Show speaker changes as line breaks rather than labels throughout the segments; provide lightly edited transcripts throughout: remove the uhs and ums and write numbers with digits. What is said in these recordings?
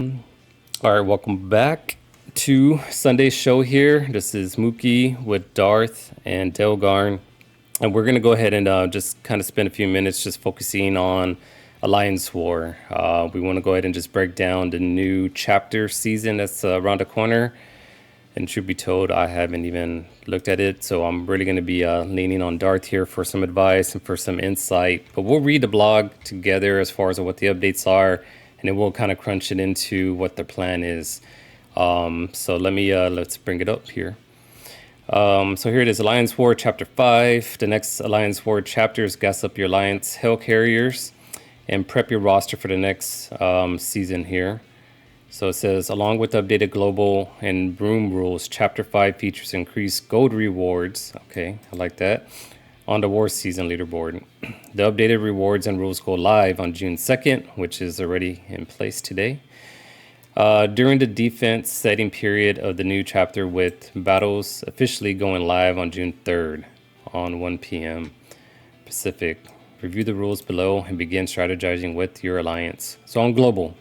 All right, welcome back to Sunday's show here. This is Mookie with Darth and Delgarn. And we're going to go ahead and just kind of spend a few minutes just focusing on Alliance War. We want to go ahead and just break down the new chapter season that's around the corner. And truth be told, I haven't even looked at it. So I'm really going to be leaning on Darth here for some advice and for some insight. But we'll read the blog together as far as what the updates are. And then we'll kind of crunch it into what the plan is. So let's bring it up here. So here it is, Alliance War Chapter 5. The next Alliance War chapter is Gas Up Your Alliance Hell Carriers and prep your roster for the next season here. So it says, along with updated global and room rules, Chapter 5 features increased gold rewards. Okay, I like that. On the War Season leaderboard. The updated rewards and rules go live on June 2nd, which is already in place today. During the defense setting period of the new chapter, with battles officially going live on June 3rd on 1 p.m. Pacific. Review the rules below and begin strategizing with your alliance. So on global,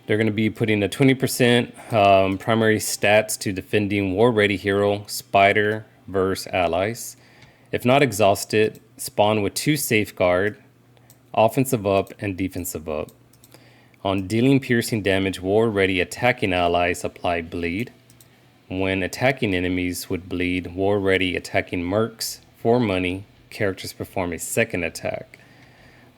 they're going to be putting a 20% primary stats to defending war-ready hero Spider versus allies. If not exhausted, spawn with 2 safeguard, offensive up and defensive up. On dealing piercing damage, war-ready attacking allies apply bleed. When attacking enemies with bleed, war-ready attacking mercs for money, characters perform a second attack.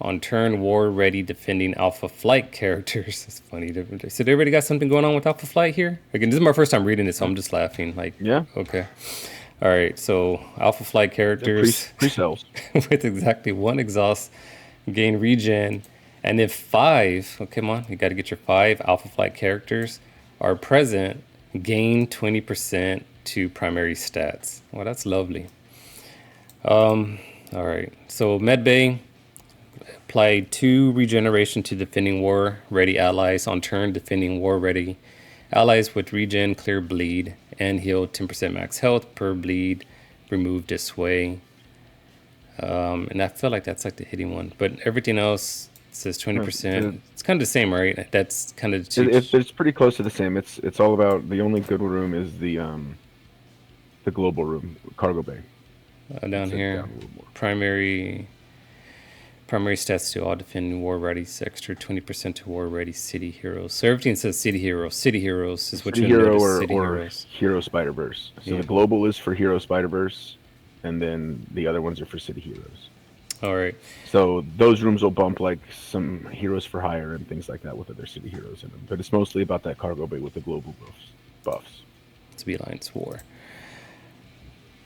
On turn, war-ready defending alpha flight characters. It's funny. So they already got something going on with alpha flight here? Again, this is my first time reading this, so I'm just laughing.
Yeah.
Okay. All right, so alpha flight characters
Pre-sales.
with exactly 1 exhaust, gain regen, and if 5, oh, come on, you got to get your 5 alpha flight characters are present, gain 20% to primary stats. Well, that's lovely. All right, so medbay, apply 2 regeneration to defending war-ready allies. On turn, defending war-ready allies with regen, clear bleed, and heal 10% max health per bleed removed this way. And I feel like that's like the hitting one. But everything else says 20%. It's kind of the same, right? That's kind of
It's pretty close to the same. It's all about, the only good room is the global room, cargo bay.
Down here. Primary stats to all defending war ready, extra 20% to war ready city heroes. So everything says city heroes. City heroes is what you notice. City heroes.
Hero Spider-Verse. So the global is for Hero Spider-Verse, and then the other ones are for city heroes.
All right.
So those rooms will bump like some heroes for hire and things like that with other city heroes in them. But it's mostly about that cargo bay with the global buffs.
To be Alliance War.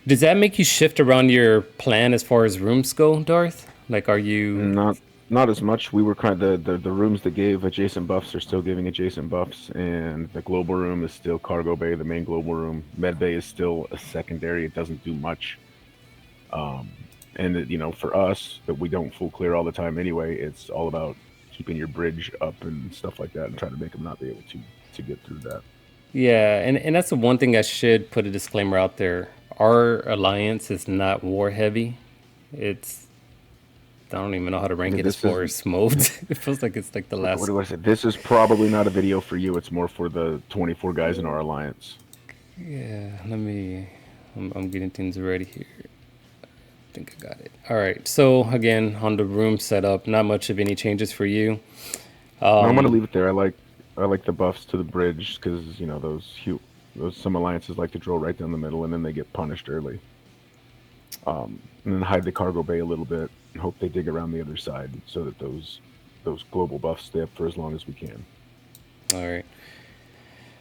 Does that make you shift around your plan as far as rooms go, Darth? Like, are you
not as much? We were kind of the rooms that gave adjacent buffs are still giving adjacent buffs, and the global room is still cargo bay, the main global room. Med bay is still a secondary; it doesn't do much. And for us, that we don't full clear all the time anyway. It's all about keeping your bridge up and stuff like that, and trying to make them not be able to get through that.
Yeah, and that's the one thing I should put a disclaimer out there. Our alliance is not war heavy. I don't even know how to rank it as far as smoked. It feels like it's like the last.
What do I say? This is probably not a video for you. It's more for the 24 guys in our alliance.
Yeah, I'm getting things ready here. I think I got it. All right. So again, on the room setup, not much of any changes for you.
I'm gonna leave it there. I like the buffs to the bridge because those some alliances like to drill right down the middle and then they get punished early. And then hide the cargo bay a little bit and hope they dig around the other side so that those global buffs stay up for as long as we can.
All right.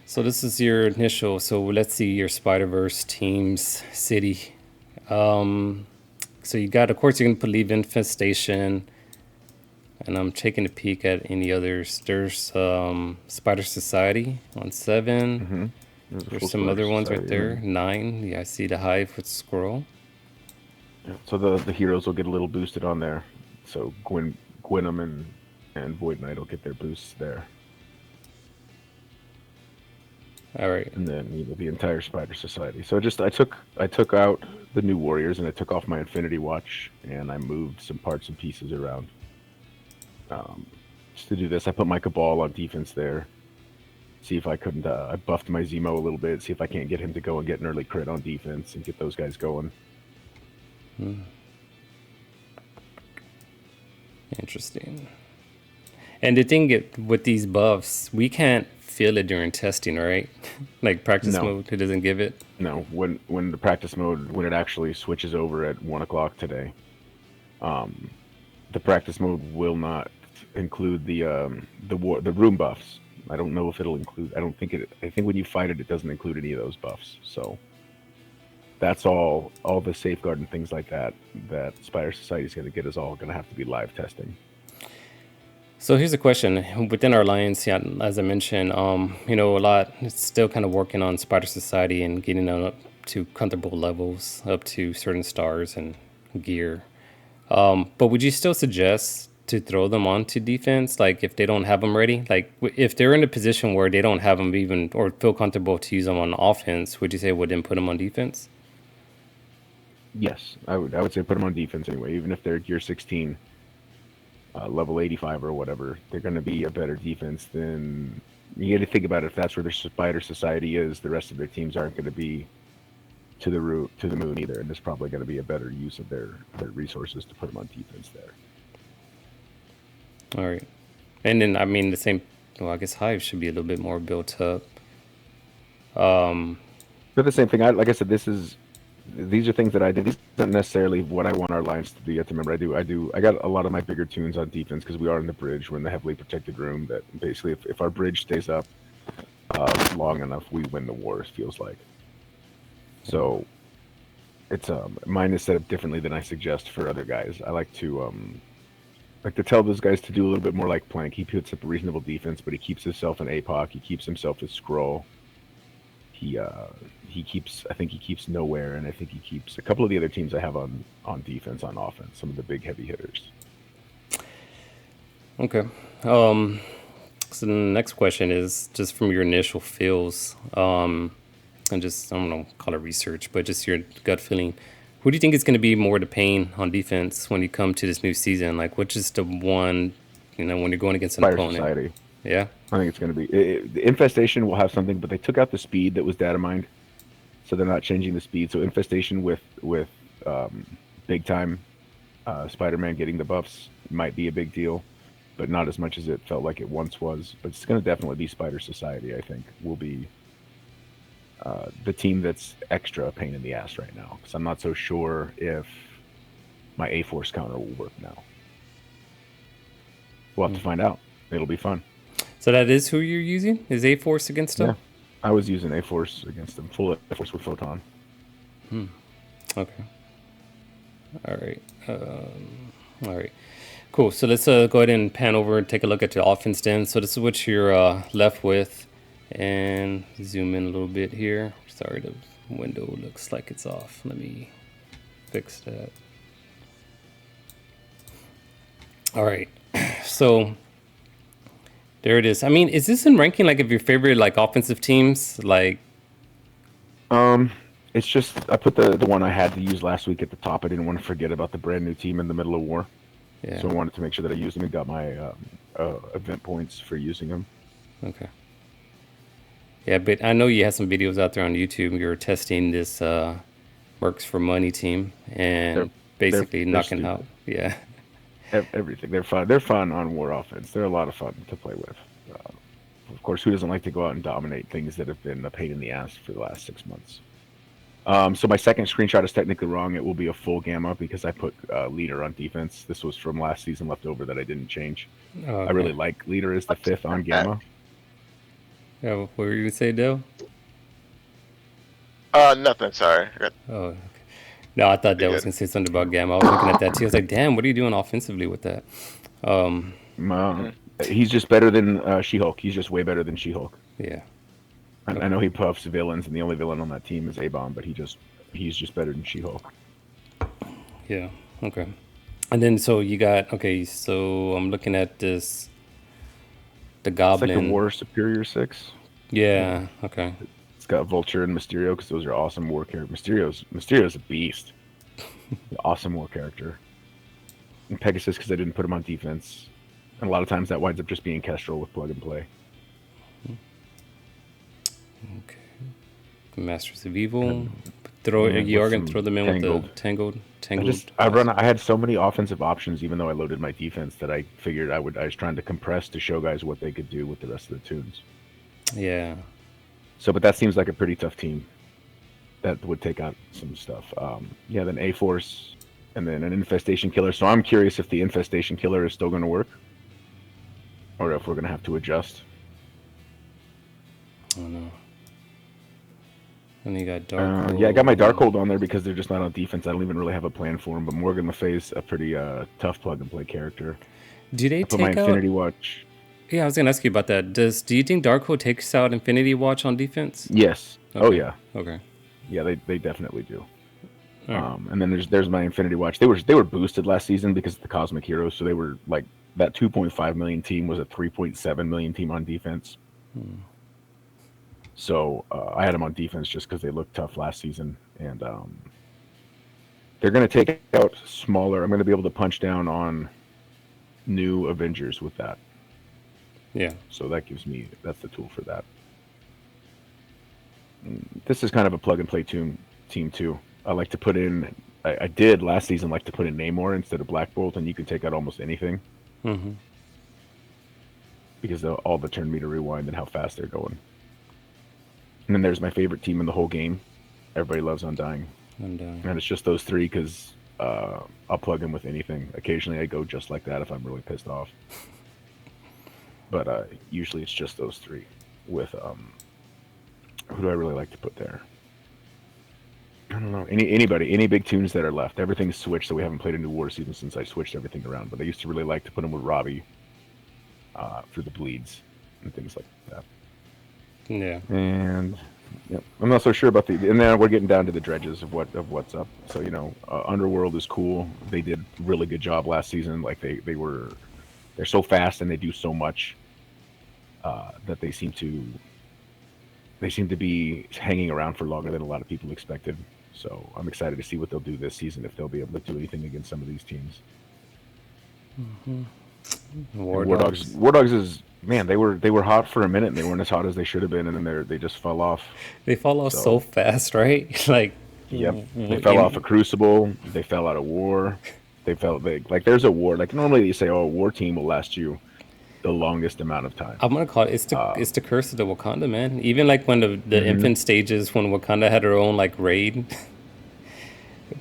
So this is your initial. So let's see your Spider-Verse teams city. So you got, of course, you're going to leave Infestation. And I'm taking a peek at any others. There's Spider Society on 7. There's some other ones right there. 9. Yeah, I see the Hive with Squirrel.
Yeah, so the heroes will get a little boosted on there. So Gwynnum and Void Knight will get their boosts there.
All right.
And then the entire Spider Society. So I took out the new warriors and I took off my Infinity Watch and I moved some parts and pieces around. to do this. I put my Cabal on defense there. See if I couldn't. I buffed my Zemo a little bit. See if I can't get him to go and get an early crit on defense and get those guys going.
Interesting. And the thing with these buffs, we can't feel it during testing, right? Like practice
No.
mode, it doesn't give it.
No, when the practice mode, when it actually switches over at 1 o'clock today, the practice mode will not include the room buffs. I don't know if it'll include. I don't think it. I think when you fight it, it doesn't include any of those buffs. So that's all the safeguard and things like that Spider Society is going to get is all going to have to be live testing.
So here's a question within our alliance. Yeah, as I mentioned, a lot. It's still kind of working on Spider Society and getting them up to comfortable levels, up to certain stars and gear. But would you still suggest to throw them onto defense, like if they don't have them ready? Like if they're in a position where they don't have them even or feel comfortable to use them on offense, would you say would then put them on defense?
Yes, I would say put them on defense anyway, even if they're gear 16. Level 85 or whatever, they're going to be a better defense than you got to think about it. If that's where their Spider Society is, the rest of their teams aren't going to be to the moon either, and there's probably going to be a better use of their resources to put them on defense there.
All right, and then I mean the same. Well, I guess Hive should be a little bit more built up.
But the same thing. Like I said, these are things that I did. These aren't necessarily what I want our lines to do. You have to remember, I got a lot of my bigger tunes on defense because we are in the bridge. We're in the heavily protected room. That basically, if our bridge stays up long enough, we win the war. It feels like. So, it's mine is set up differently than I suggest for other guys. I like to tell those guys to do a little bit more like Plank. He puts up a reasonable defense, but he keeps himself an APOC. He keeps himself a Skrull. He keeps. I think he keeps Nowhere, and I think he keeps a couple of the other teams I have on defense, on offense. Some of the big heavy hitters.
Okay. So the next question is just from your initial feels, and just I don't know, call it research, but just your gut feeling. Who do you think is going to be more the pain on defense when you come to this new season? Like, which is the one, when you're going against an
Fire
opponent?
Society.
Yeah.
I think it's going to be the Infestation will have something, but they took out the speed that was data mined, so they're not changing the speed. So Infestation with big time Spider-Man getting the buffs might be a big deal, but not as much as it felt like it once was. But it's going to definitely be Spider Society. I think will be the team that's extra pain in the ass right now, because I'm not so sure if my A-Force counter will work now. We'll have to find out. It'll be fun.
So that is who you're using? Is A-Force against them?
Yeah, I was using A-Force against them. Full A-Force with Photon.
Okay. All right. All right. Cool. So let's go ahead and pan over and take a look at your offense then. So this is what you're left with. And zoom in a little bit here. Sorry, the window looks like it's off. Let me fix that. All right. So there it is. I mean, is this in ranking like of your favorite like offensive teams? Like,
it's just I put the one I had to use last week at the top. I didn't want to forget about the brand new team in the middle of war.
yeah.
So I wanted to make sure that I used them and got my event points for using them.
Okay. Yeah, but I know you have some videos out there on YouTube. You're testing this Mercs for Money team and basically
they're
knocking
stupid.
out. Yeah.
Everything. They're fun. They're fun on war offense. They're a lot of fun to play with. Of course, who doesn't like to go out and dominate things that have been a pain in the ass for the last 6 months? So my second screenshot is technically wrong. It will be a full gamma because I put leader on defense. This was from last season left over that I didn't change.
Okay.
I really like leader as the 5th on gamma.
Yeah, what were you gonna say, Dale?
Nothing. Sorry.
Oh, okay. No, I thought Dale was
good.
gonna say something about Gamma. I was looking at that too. I was like, damn, what are you doing offensively with that?
He's just better than She-Hulk. He's just way better than She-Hulk.
Yeah.
I know he puffs villains, and the only villain on that team is A-Bomb, but he's just better than She-Hulk.
Yeah. Okay. And then so you got so I'm looking at this the
It's
Goblin.
like a War Superior 6.
Yeah, okay.
It's got Vulture and Mysterio because those are awesome war characters. Mysterio's a beast. Awesome war character. And Pegasus because I didn't put him on defense. And a lot of times that winds up just being Kestrel with plug and play.
Okay. Masters of Evil.
And
Throw
yeah,
you
with
are gonna
some
throw them in with the
tangled.
tangled.
I had so many offensive options, even though I loaded my defense, that I figured I was trying to compress to show guys what they could do with the rest of the tunes.
Yeah.
So, but that seems like a pretty tough team that would take out some stuff. Yeah, then A Force, and then an Infestation Killer. So I'm curious if the Infestation Killer is still going to work, or if we're going to have to adjust.
I don't know. And you got Dark.
Yeah, I got my Darkhold on there because they're just not on defense. I don't even really have a plan for them. But Morgan Le Fay's a pretty tough plug and play character.
Do they
I put my
take out?
Infinity Watch.
Yeah, I was gonna ask you about that. Do you think Darkhold takes out Infinity Watch on defense?
Yes.
Okay.
Oh yeah.
Okay.
Yeah, they definitely do.
Right.
And then there's my Infinity Watch. They were boosted last season because of the Cosmic Heroes, so they were like that 2.5 million team was a 3.7 million team on defense. So I had them on defense just because they looked tough last season, and they're going to take out smaller. I'm going to be able to punch down on new Avengers with that.
Yeah.
So that's the tool for that. This is kind of a plug and play team too. I like to put in. I did last season like to put in Namor instead of Black Bolt, and you can take out almost anything because of all the turn meter rewind and how fast they're going. And then there's my favorite team in the whole game. Everybody loves Undying. And it's just those three because I'll plug in with anything. Occasionally I go just like that if I'm really pissed off. But usually it's just those three with who do I really like to put there? I don't know. Any big tunes that are left. Everything's switched, so we haven't played a new war season since I switched everything around. But I used to really like to put them with Robbie for the bleeds and things like that.
Yeah.
And yep, I'm not so sure about and then we're getting down to the dredges of what's up. So Underworld is cool. They did a really good job last season. Like they're so fast and they do so much that they seem to be hanging around for longer than a lot of people expected. So I'm excited to see what they'll do this season, if they'll be able to do anything against some of these teams. War Dogs is, man, they were hot for a minute and they weren't as hot as they should have been, and then they just fell off.
They fall off so fast, right? Like,
yep, they fell off a Crucible. They fell out of War. Like there's a war. Like normally you say, oh, a war team will last you the longest amount of time.
I'm gonna call it. It's the curse of the Wakanda, man. Even like when the infant stages, when Wakanda had her own like raid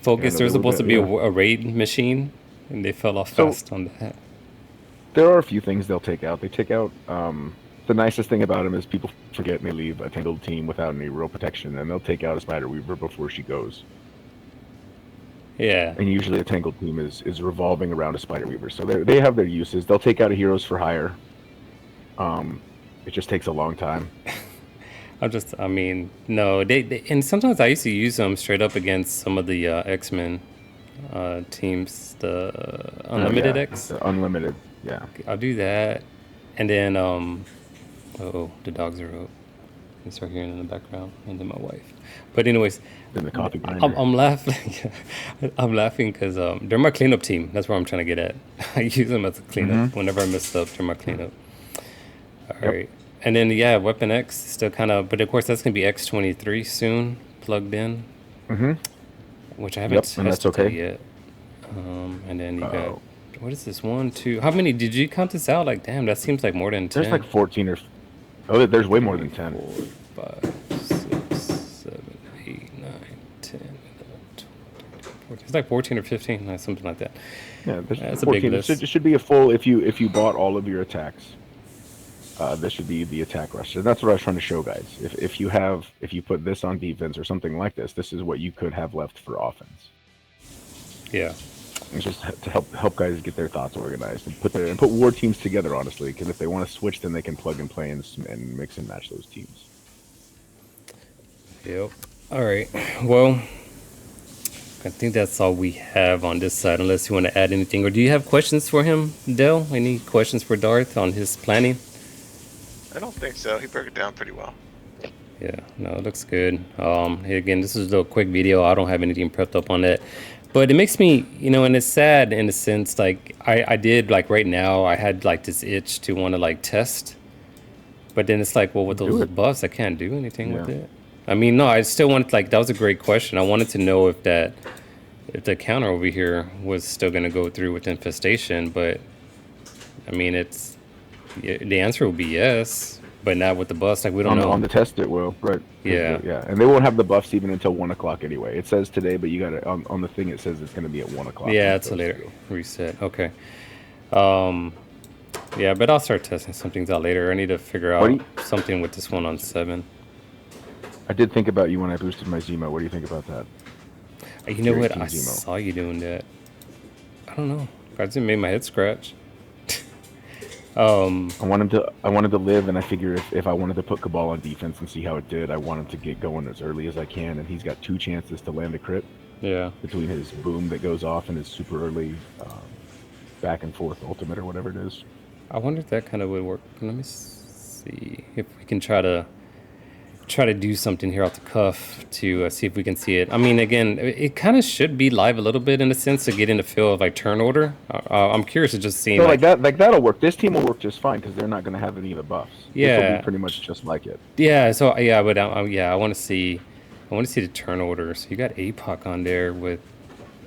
focus,
Yeah,
there's supposed to be
yeah.
a raid machine, and they fell off fast on that.
There are a few things they'll take out. They take out. The nicest thing about them is people forget and they leave a tangled team without any real protection, and they'll take out a Spider Weaver before she goes.
Yeah.
And usually a tangled team is revolving around a Spider Weaver, so they have their uses. They'll take out a Heroes for Hire. It just takes a long time.
I mean, no, they and sometimes I used to use them straight up against some of the X-Men teams, the Unlimited X.
The Unlimited, yeah.
I'll do that, and then oh, the dogs are out. You start hearing in the background, and then my wife. But anyways,
Then the coffee grinder.
I'm laughing. I'm laughing because they're my cleanup team. That's where I'm trying to get at. I use them as a cleanup whenever I mess up. They're my cleanup. All right. And then, yeah, Weapon X is still kind of, but of course, that's going to be X23 soon, plugged in, which I haven't
and that's
tested
okay.
yet. And then you got, what is this? 1, 2, how many did you count this out? Like, damn, that seems like more than 10.
There's like 14 or, oh, there's way more than 10.
4, 5, 6, 7, 8, 9, 10, 11, 12, 14. It's like 14 or 15, like something like that.
Yeah, there's
That's a
14.
big list.
It should be a full, if you bought all of your attacks. This should be the attack rush. And that's what I was trying to show guys. If you put this on defense or something like this is what you could have left for offense.
Yeah.
It's just to help guys get their thoughts organized and put war teams together, honestly. Because if they want to switch, then they can plug and play and mix and match those teams.
Yep. All right. Well, I think that's all we have on this side, unless you want to add anything. Or do you have questions for him, Dell? Any questions for Darth on his planning?
I don't think so. He broke it down pretty well.
Yeah, no, it looks good. Hey, again, this is a little quick video. I don't have anything prepped up on that. But it makes me, and it's sad in a sense. Like I did like right now, I had like this itch to want to like test, but then it's like, well, with
Do
those
it.
buffs, I can't do anything with
Yeah.
it. I mean, no, I still wanted like that was a great question. I wanted to know if the counter over here was still gonna go through with infestation, but I mean, the answer will be yes, but not with the buffs. Like we don't
On
know.
the test it will, right? 'Cause
Yeah.
yeah, and they won't have the buffs even until 1 o'clock anyway. It says today, but you got to on the thing. It says it's going to be at 1 o'clock.
Yeah, it's a later reset. Okay. Um, yeah, but I'll start testing some things out later. I need to figure
What do
out
you,
something with this one on 7.
I did think about you when I boosted my Zemo. What do you think about that?
You know
Your
what?
18
I
Zemo.
saw you doing that. I don't know. I just made my head scratch.
I wanted to live, and I figure if I wanted to put Cabal on defense and see how it did, I wanted to get going as early as I can. And he's got 2 chances to land a crit
Yeah.
between his boom that goes off and his super early back and forth ultimate or whatever it is.
I wonder if that kind of would work. Let me see if we can try to do something here off the cuff to see if we can see it. I mean, again, it kind of should be live a little bit in a sense to get in the feel of like turn order. I'm curious to just see
So like that'll work. This team will work just fine because they're not going to have any of the buffs. This will
Yeah.
be pretty much just like it.
Yeah. So yeah, but yeah, I want to see the turn order. So you got APOC on there with.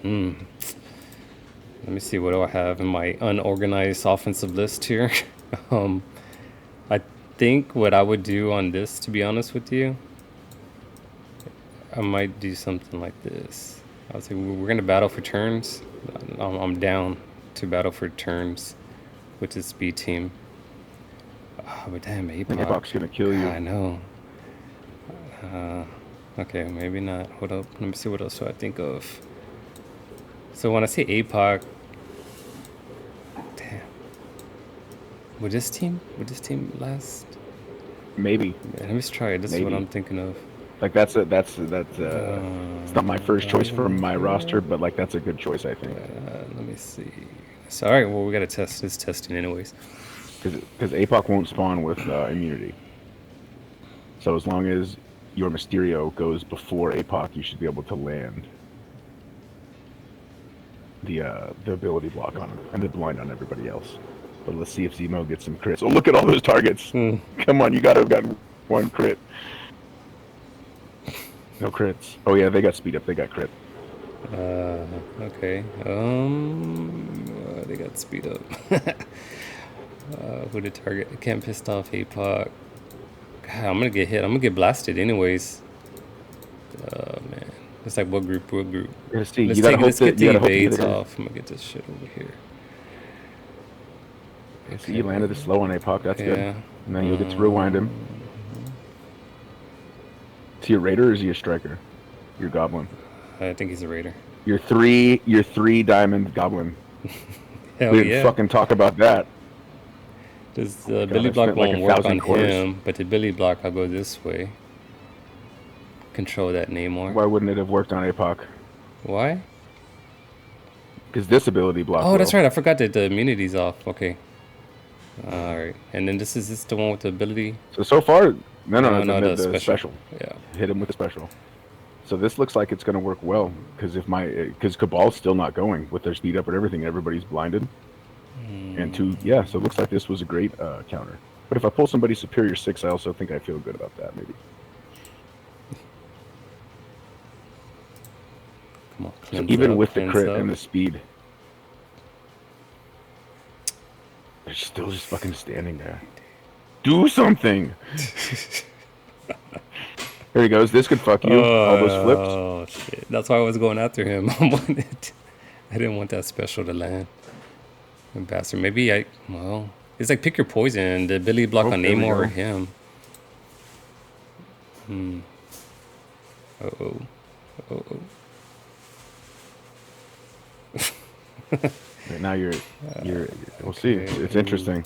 Let me see what do I have in my unorganized offensive list here. I think what I would do on this, to be honest with you, I might do something like this. I would say we're gonna battle for turns. I'm down to battle for turns with this B team. Oh, but damn,
I think
APOC.
Apoc's going to kill you.
I know. Okay, maybe not. Hold up. Let me see what else do I think of. So when I say APOC, damn. Would this team last?
Maybe.
Yeah, let me just try it. This is what
Maybe.
I'm thinking of.
Like that's it's not my first choice for my roster, but like that's a good choice, I think.
Let me see. So, all right, well, we got to test this testing anyways.
Because APOC won't spawn with immunity. So as long as your Mysterio goes before APOC, you should be able to land the ability block on him and the blind on everybody else. But let's see if Zemo gets some crits. Oh, look at all those targets! Come on, you gotta have gotten 1 crit. No crits. Oh yeah, they got speed up. They got crit.
Okay. They got speed up. Who the target? I can't piss off APOC. God, I'm gonna get hit. I'm gonna get blasted anyways. Oh man, it's like what group?
Let's see.
Let's
You gotta hope
let's get
that you
the
gotta hope
evades
that
off. I'm gonna get this shit over here.
See, you landed it slow on APOC. That's good.
Yeah.
And then you'll get to rewind him. Is he a raider or is he a striker? Your goblin.
I think he's a raider.
Your three diamond goblin.
Hell
We didn't
yeah.
fucking talk about that.
This
God,
Billy
I
block
spent like
won't work
1,000
on
quarters.
him, but the Billy block I'll go this way. Control that Namor.
Why wouldn't it have worked on APOC?
Why?
Because this ability block.
Oh, that's
will.
right. I forgot that the immunity's off. Okay. All right. And then this is the one with the ability.
So far, no,
the
the special.
Yeah.
Hit him with the special. So this looks like it's going to work well because Cabal's still not going with their speed up and everything. Everybody's blinded. And so it looks like this was a great counter. But if I pull somebody superior 6, I also think I feel good about that maybe.
Come on.
So
Cleanse
even
up,
with the
cleanse
crit
up.
and the speed, they're still just fucking standing there. Do something. There he goes. This could fuck you. All those flips.
Oh shit! That's why I was going after him. I didn't want that special to land. Bastard. Maybe it's like pick your poison. The Billy block on
there we
Namor or
go.
him. Uh-oh.
Right now you're we'll see. It's interesting.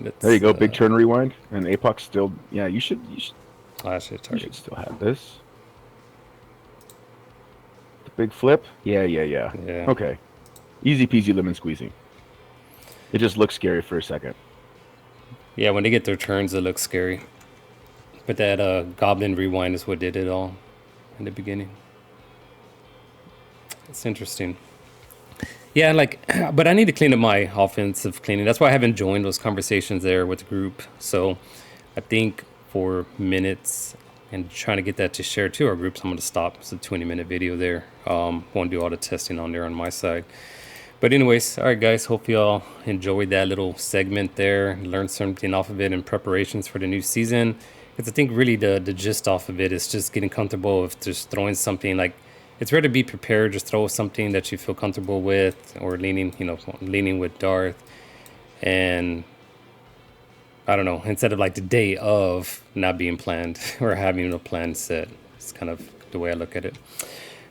Let's,
There you go. Big turn rewind. And APOC still. Yeah, you should
I should
you
target.
should still have this. The big flip. Yeah.
Yeah.
Okay. Easy peasy lemon squeezy. It just looks scary for a second.
Yeah, when they get their turns, it looks scary. But that Goblin rewind is what did it all in the beginning. It's interesting. Yeah, like, but I need to clean up my offensive cleaning. That's why I haven't joined those conversations there with the group. So I think for minutes and trying to get that to share to our groups, I'm going to stop. It's a 20-minute video there. Won't do all the testing on there on my side. But anyways, all right, guys, hope y'all enjoyed that little segment there, learned something off of it in preparations for the new season. Because I think really the gist off of it is just getting comfortable with just throwing something like, it's rare to be prepared, just throw something that you feel comfortable with, or leaning with Darth. And I don't know, instead of like the day of not being planned or having a plan set. It's kind of the way I look at it.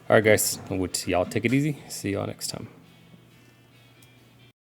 All right, guys, y'all take it easy. See y'all next time.